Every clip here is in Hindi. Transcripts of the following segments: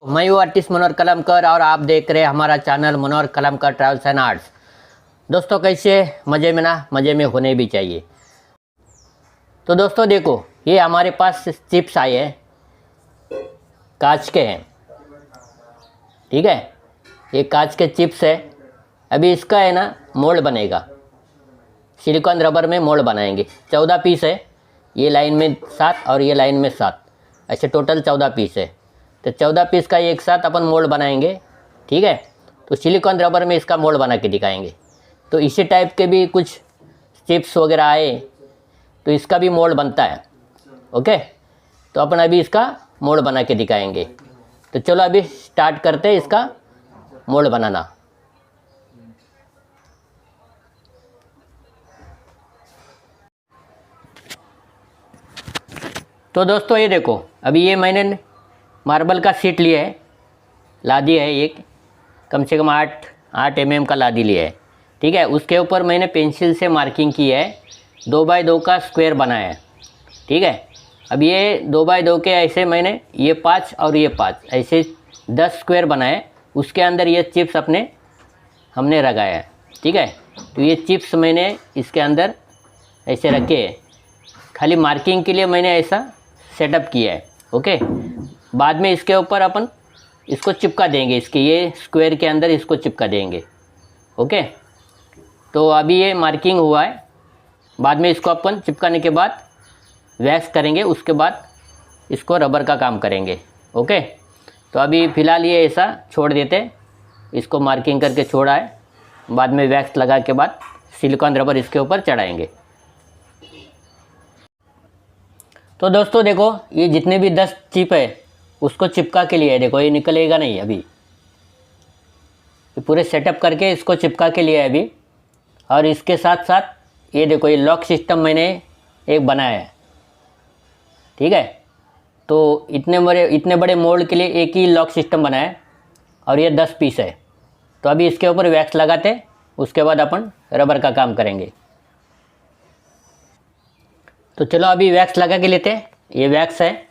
मैं हूँ आर्टिस्ट मनोहर कलमकर और आप देख रहे हैं हमारा channel Manohar Kalamkar travels and arts. दोस्तों कैसे मज़े में ना मज़े में होने भी चाहिए। तो दोस्तों देखो, ये हमारे पास चिप्स आए हैं, कांच के हैं, ठीक है। ये कांच के चिप्स है। अभी इसका है ना मोल्ड बनेगा, सिलिकॉन रबर में मोल्ड बनाएंगे। 14 पीस है, ये लाइन में 7 और ये लाइन में 7, ऐसे टोटल 14 पीस है। तो 14 पीस का एक साथ अपन मोल्ड बनाएंगे, ठीक है। तो सिलिकॉन रबर में इसका मोल्ड बना के दिखाएंगे। तो इसी टाइप के भी कुछ चिप्स वगैरह आए तो इसका भी मोल्ड बनता है, ओके। तो अपन अभी इसका मोल्ड बना के दिखाएंगे। तो चलो अभी स्टार्ट करते हैं इसका मोल्ड बनाना। तो दोस्तों ये देखो, अभी ये मैंने मार्बल का सीट लिया है, लादी है एक, कम से कम 8 mm का लादी लिया है, ठीक है। उसके ऊपर मैंने पेंसिल से मार्किंग की है, 2 बाय 2 का स्क्वायर बनाया है, ठीक है। अब ये 2 बाय 2 के ऐसे मैंने ये 5 और ये 5 ऐसे 10 स्क्वायर बनाए। उसके अंदर ये चिप्स हमने लगाया है, ठीक है। तो ये चिप्स मैंने इसके अंदर ऐसे रखे हैं, खाली मार्किंग के लिए मैंने ऐसा सेटअप किया है, ओके। बाद में इसके ऊपर अपन इसको चिपका देंगे, इसके ये स्क्वायर के अंदर इसको चिपका देंगे, ओके। तो अभी ये मार्किंग हुआ है, बाद में इसको अपन चिपकाने के बाद वैक्स करेंगे, उसके बाद इसको रबर का काम करेंगे, ओके। तो अभी फ़िलहाल ये ऐसा छोड़ देते, इसको मार्किंग करके छोड़ा है, बाद में वैक्स लगा के बाद सिलिकॉन रबर इसके ऊपर चढ़ाएंगे। तो दोस्तों देखो, ये जितने भी 10 चिप है उसको चिपका के लिए है, देखो ये निकलेगा नहीं अभी, ये पूरे सेटअप करके इसको चिपका के लिए है अभी। और इसके साथ साथ ये देखो, ये लॉक सिस्टम मैंने एक बनाया है, ठीक है। तो इतने बड़े मोल्ड के लिए एक ही लॉक सिस्टम बनाया है और ये 10 पीस है। तो अभी इसके ऊपर वैक्स लगाते, उसके बाद अपन रबर का काम करेंगे। तो चलो अभी वैक्स लगा के लेते हैं, ये वैक्स है।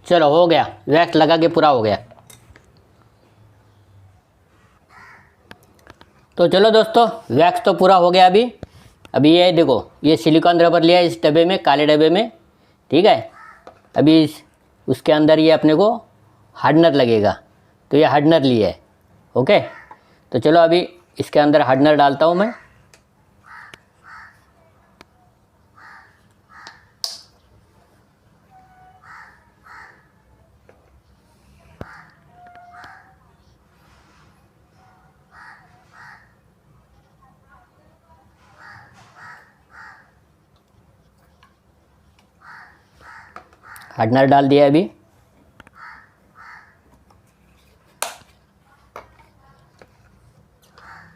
चलो हो गया, वैक्स लगा के पूरा हो गया। तो चलो दोस्तों, वैक्स तो पूरा हो गया। अभी ये देखो, ये सिलिकॉन रबर लिया है इस डब्बे में, काले डब्बे में, ठीक है। अभी उसके अंदर ये अपने को हार्डनर लगेगा, तो ये हार्डनर लिया है, ओके। तो चलो अभी इसके अंदर हार्डनर डालता हूँ मैं। हार्डनर डाल दिया अभी।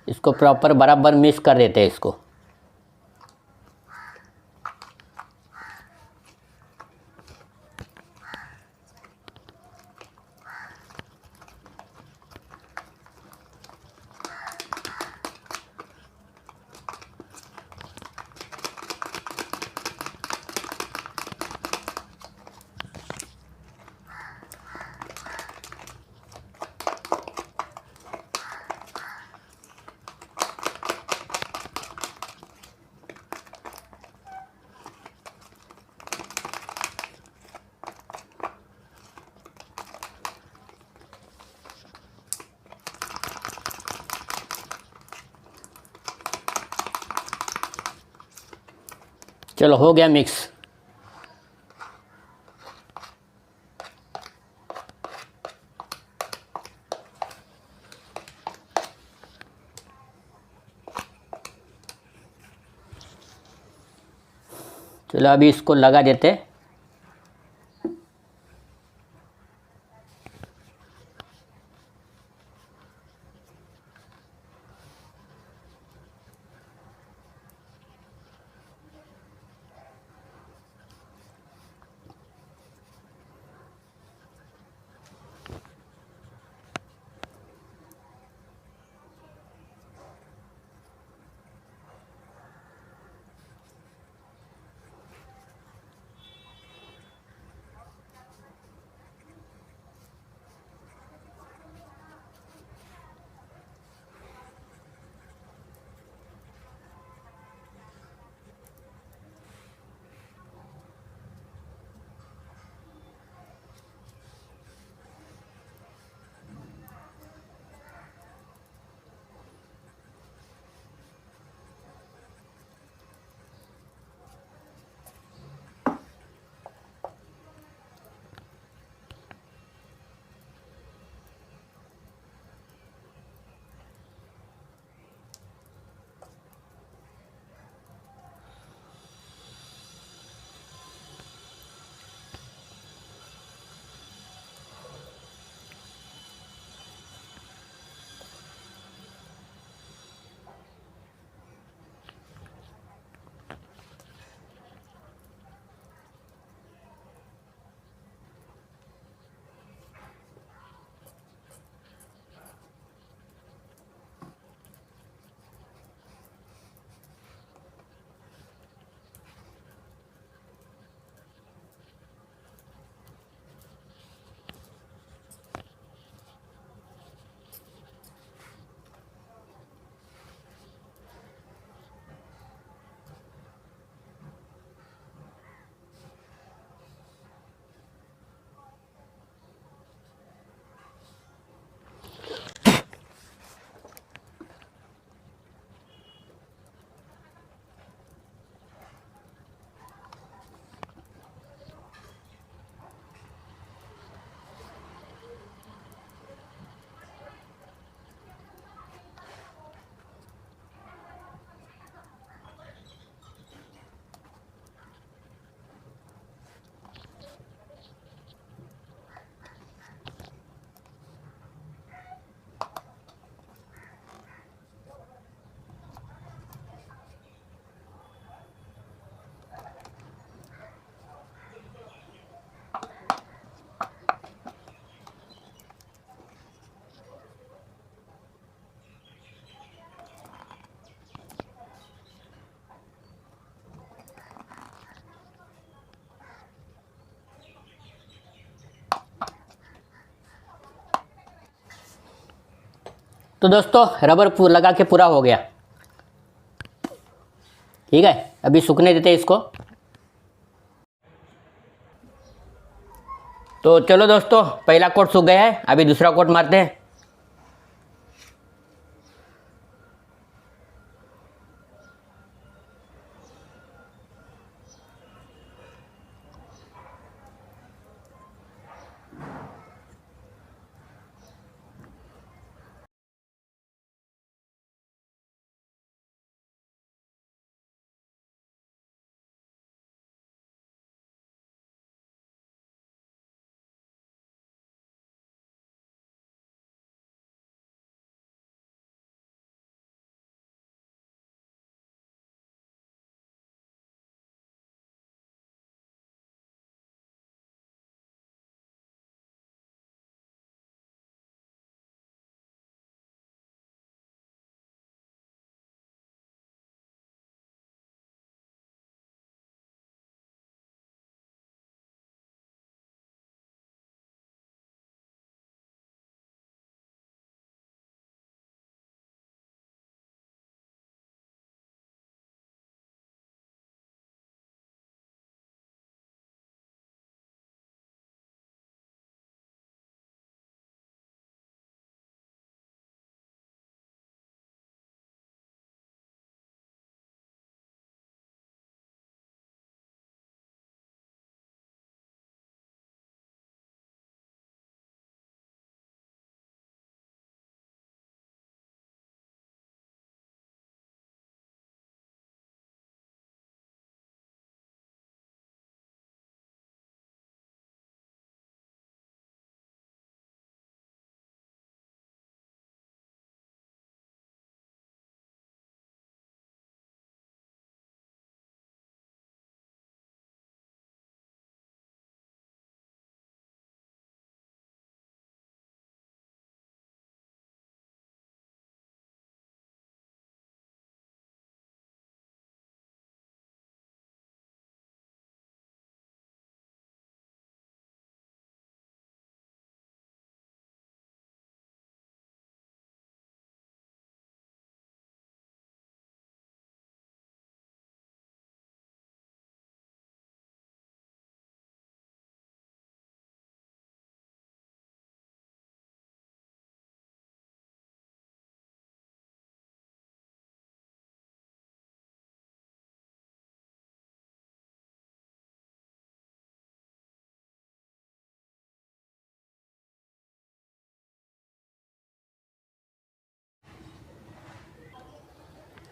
इसको प्रॉपर बराबर मिक्स कर देते हैं इसको। चलो हो गया मिक्स। चलो अभी इसको लगा देते हैं। तो दोस्तों रबर लगा के पूरा हो गया। ठीक है, अभी सूखने देते हैं इसको। तो चलो दोस्तों, पहला कोट सूख गया है, अभी दूसरा कोट मारते हैं।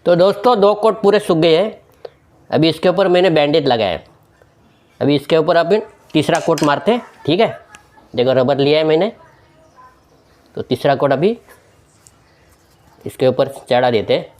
तो दोस्तों 2 कोट पूरे सूख गए हैं। अभी इसके ऊपर मैंने बैंडेज लगाया है। अभी इसके ऊपर अपन तीसरा कोट मारते हैं, ठीक है। देखो रबर लिया है मैंने, तो तीसरा कोट अभी इसके ऊपर चढ़ा देते हैं।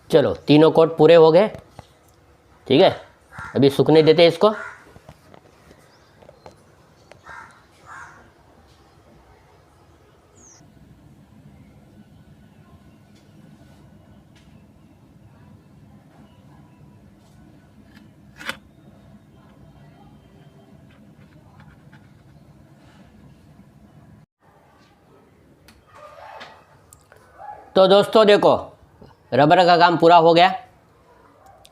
चलो तीनों कोट पूरे हो गए, ठीक है। अभी सूखने देते हैं इसको। तो दोस्तों देखो रबर का काम पूरा हो गया,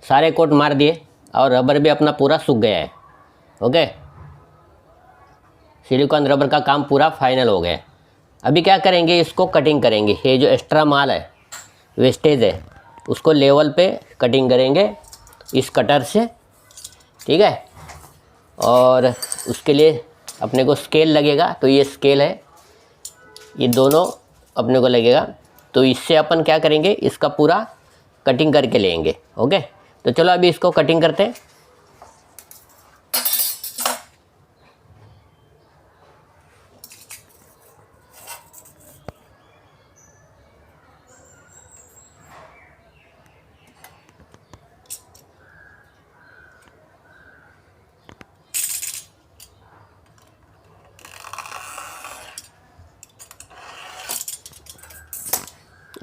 सारे कोट मार दिए और रबर भी अपना पूरा सूख गया है। ओके, सिलिकॉन रबर का काम पूरा फाइनल हो गया। अभी क्या करेंगे, इसको कटिंग करेंगे। ये जो एक्स्ट्रा माल है, वेस्टेज है, उसको लेवल पे कटिंग करेंगे इस कटर से, ठीक है। और उसके लिए अपने को स्केल लगेगा, तो ये स्केल है, ये दोनों अपने को लगेगा। तो इससे अपन क्या करेंगे, इसका पूरा कटिंग करके लेंगे। ओके, तो चलो अभी इसको कटिंग करते हैं।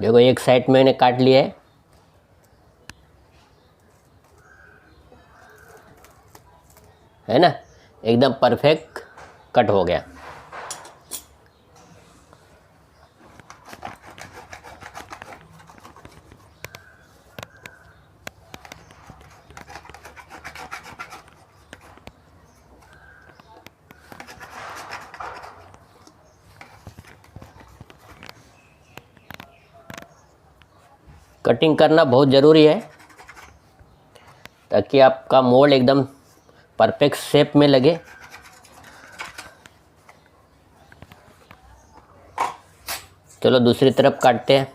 देखो एक साइड मैंने काट लिया है ना, एकदम परफेक्ट कट हो गया। कटिंग करना बहुत ज़रूरी है ताकि आपका मोल्ड एकदम परफेक्ट शेप में लगे। चलो दूसरी तरफ काटते हैं।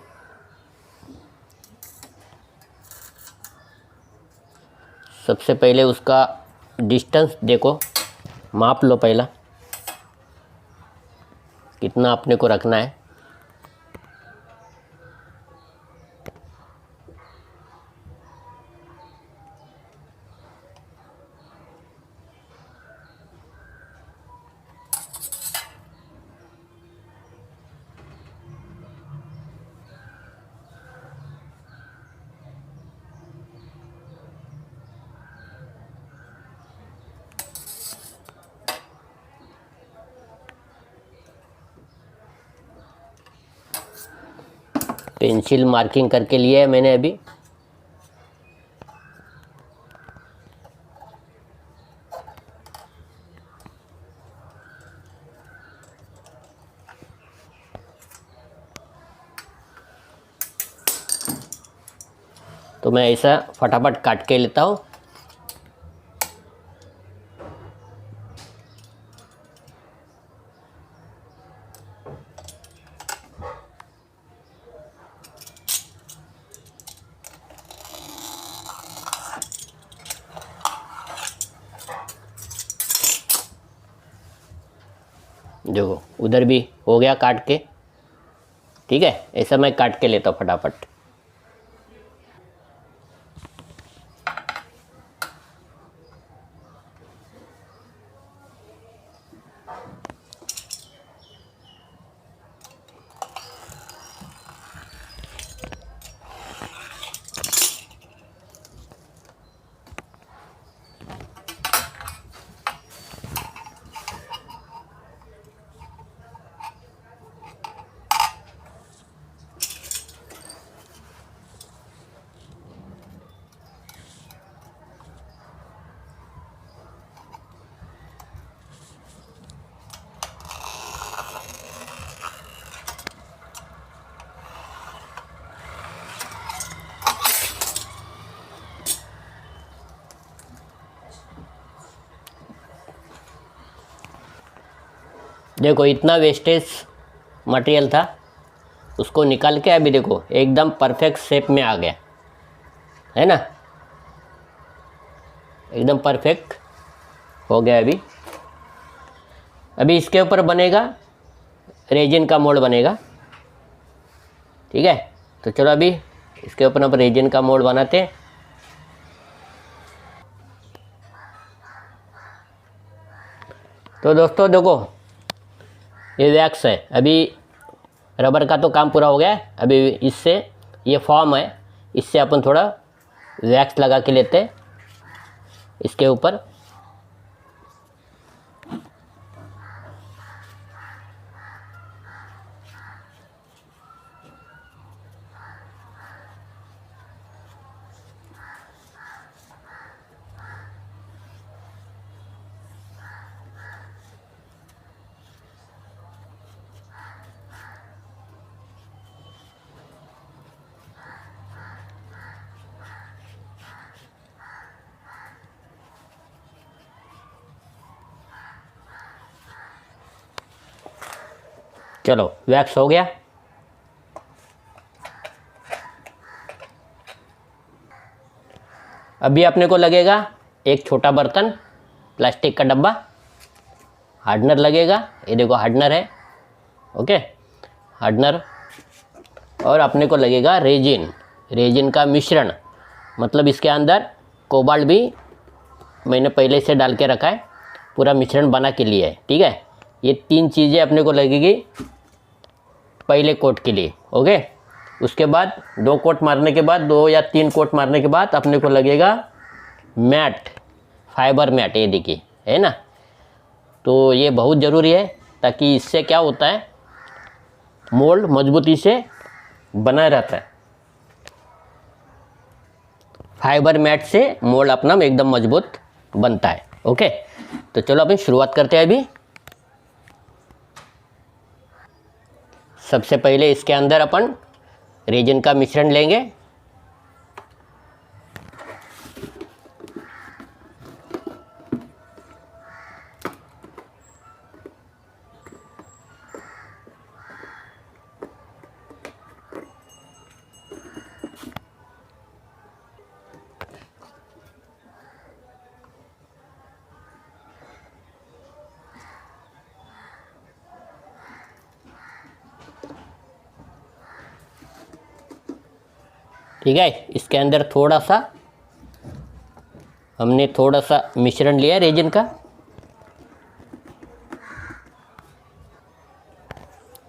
सबसे पहले उसका डिस्टेंस देखो, माप लो पहला कितना अपने को रखना है। पेंसिल मार्किंग करके लिया है मैंने अभी। तो मैं ऐसा फटाफट काट के लेता हूँ। देखो उधर भी हो गया काट के, ठीक है। ऐसा मैं काट के लेता हूँ फटाफट। देखो इतना वेस्टेज मटेरियल था, उसको निकाल के अभी देखो एकदम परफेक्ट शेप में आ गया है ना, एकदम परफेक्ट हो गया। अभी इसके ऊपर बनेगा रेजिन का मोल्ड बनेगा, ठीक है। तो चलो अभी इसके ऊपर हम रेजिन का मोल्ड बनाते हैं। तो दोस्तों देखो ये वैक्स है, अभी रबर का तो काम पूरा हो गया है। अभी इससे ये फॉर्म है, इससे अपन थोड़ा वैक्स लगा के लेते हैं इसके ऊपर। चलो वैक्स हो गया। अभी अपने को लगेगा एक छोटा बर्तन, प्लास्टिक का डब्बा, हार्डनर लगेगा। ये देखो हार्डनर है, ओके हार्डनर। और अपने को लगेगा रेजिन का मिश्रण, मतलब इसके अंदर कोबाल्ट भी मैंने पहले से डाल के रखा है, पूरा मिश्रण बना के लिए है, ठीक है। ये 3 चीज़ें अपने को लगेगी पहले कोट के लिए, ओके। उसके बाद 2 कोट मारने के बाद, 2 या 3 कोट मारने के बाद अपने को लगेगा मैट, फाइबर मैट, ये देखिए है ना। तो ये बहुत ज़रूरी है, ताकि इससे क्या होता है मोल्ड मजबूती से बना रहता है। फाइबर मैट से मोल्ड अपना एकदम मजबूत बनता है, ओके। तो चलो अभी शुरुआत करते हैं। अभी सबसे पहले इसके अंदर अपन रेजिन का मिश्रण लेंगे। ठीक है। इसके अंदर थोड़ा सा हमने थोड़ा सा मिश्रण लिया है रेजिन का।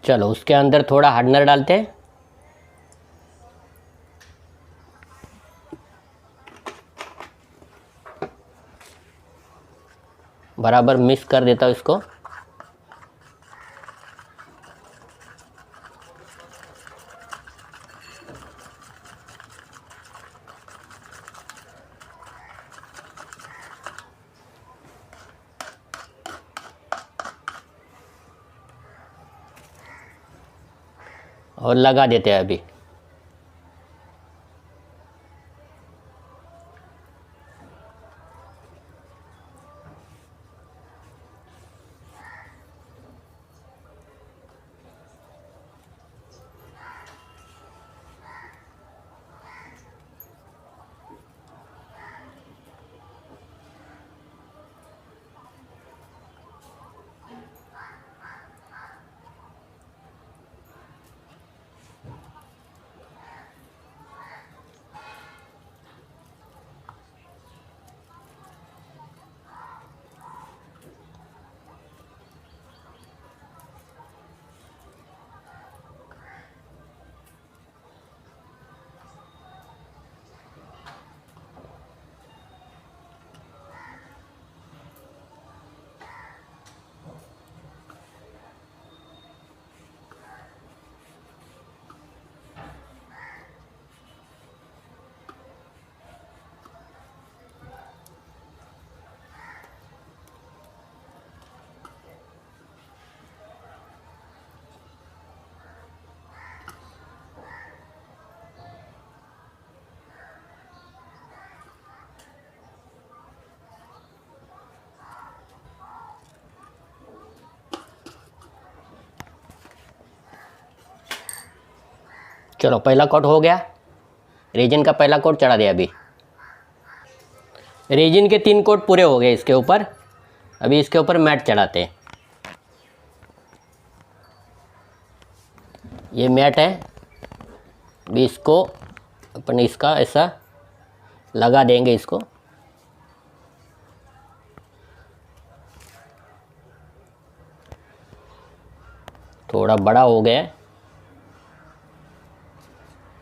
चलो उसके अंदर थोड़ा हार्डनर डालते हैं। बराबर मिक्स कर देता हूँ इसको। और लगा देते हैं अभी। चलो पहला कोट हो गया। रेजिन का पहला कोट चढ़ा दिया। अभी रेजिन के 3 कोट पूरे हो गए इसके ऊपर। अभी इसके ऊपर मैट चढ़ाते हैं। ये मैट है। अभी इसको अपन इसका ऐसा लगा देंगे इसको। थोड़ा बड़ा हो गया,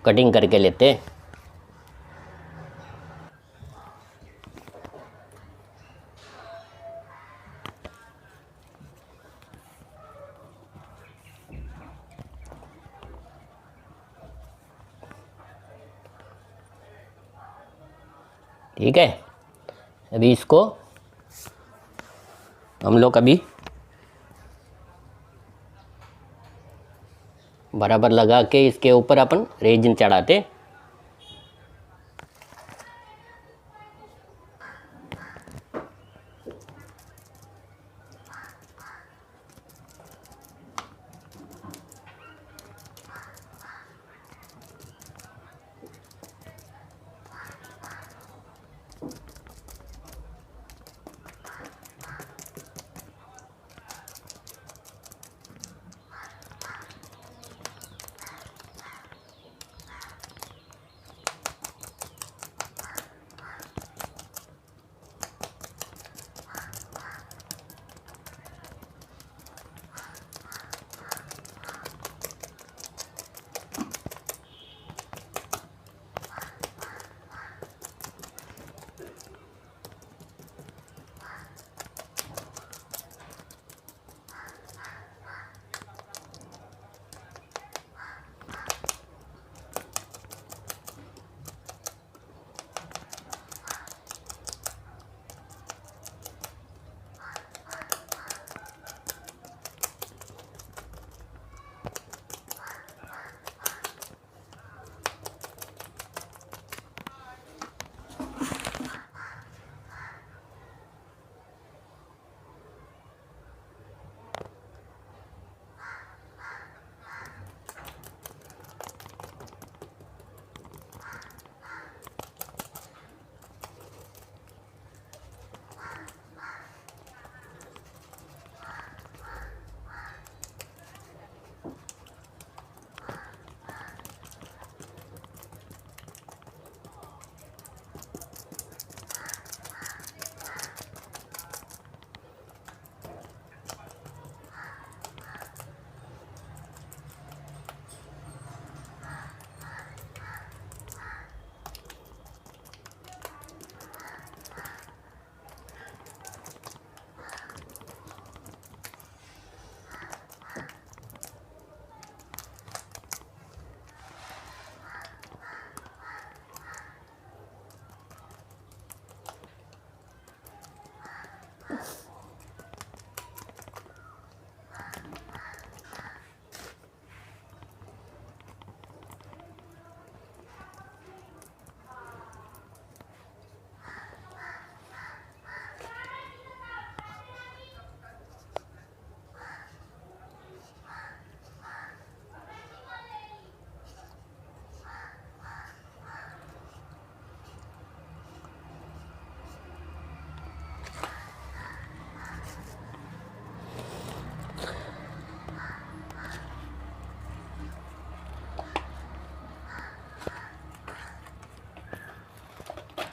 कटिंग करके लेते हैं। ठीक है। अभी इसको हम लोग अभी बराबर लगा के इसके ऊपर अपन रेजिन चढ़ाते।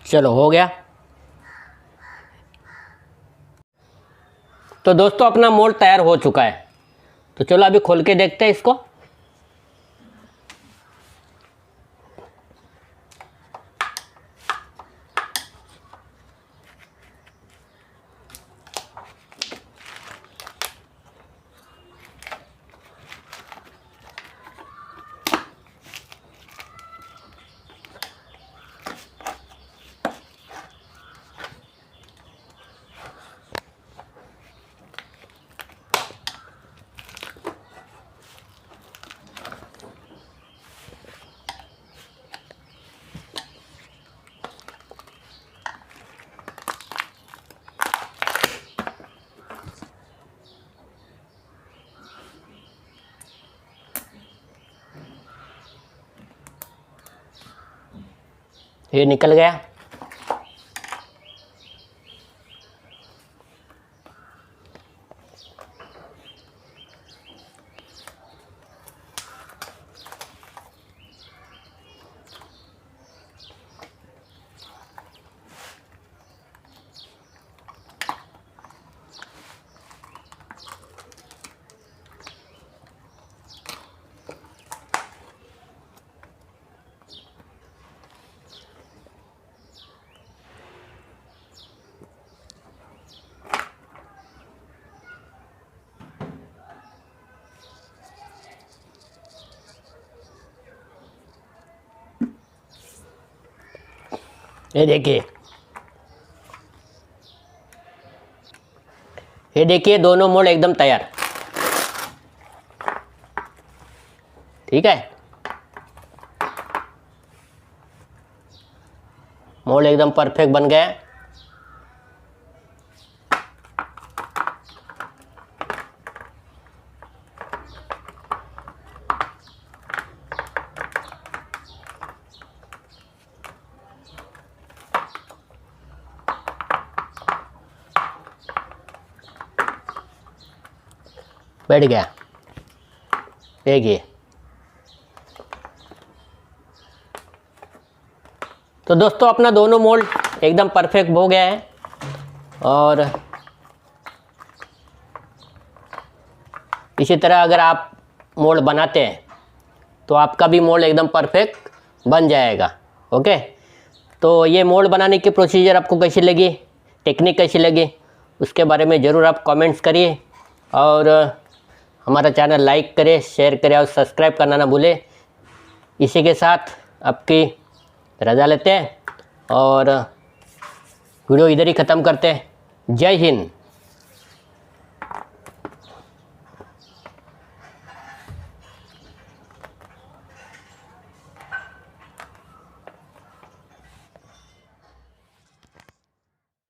चलो हो गया। तो दोस्तों अपना मोल्ड तैयार हो चुका है। तो चलो अभी खोल के देखते हैं इसको। ये निकल गया। ये देखिए दोनों मोल्ड एकदम तैयार। ठीक है, मोल्ड एकदम परफेक्ट बन गया। बैठ गया, देखिए। तो दोस्तों अपना दोनों मोल्ड एकदम परफेक्ट हो गया है। और इसी तरह अगर आप मोल्ड बनाते हैं तो आपका भी मोल्ड एकदम परफेक्ट बन जाएगा। ओके, तो ये मोल्ड बनाने की प्रोसीजर आपको कैसी लगी, टेक्निक कैसी लगी, उसके बारे में ज़रूर आप कमेंट्स करिए। और हमारा चैनल लाइक करें, शेयर करें और सब्सक्राइब करना ना भूलें। इसी के साथ आपकी रजा लेते हैं और वीडियो इधर ही ख़त्म करते हैं। जय हिंद।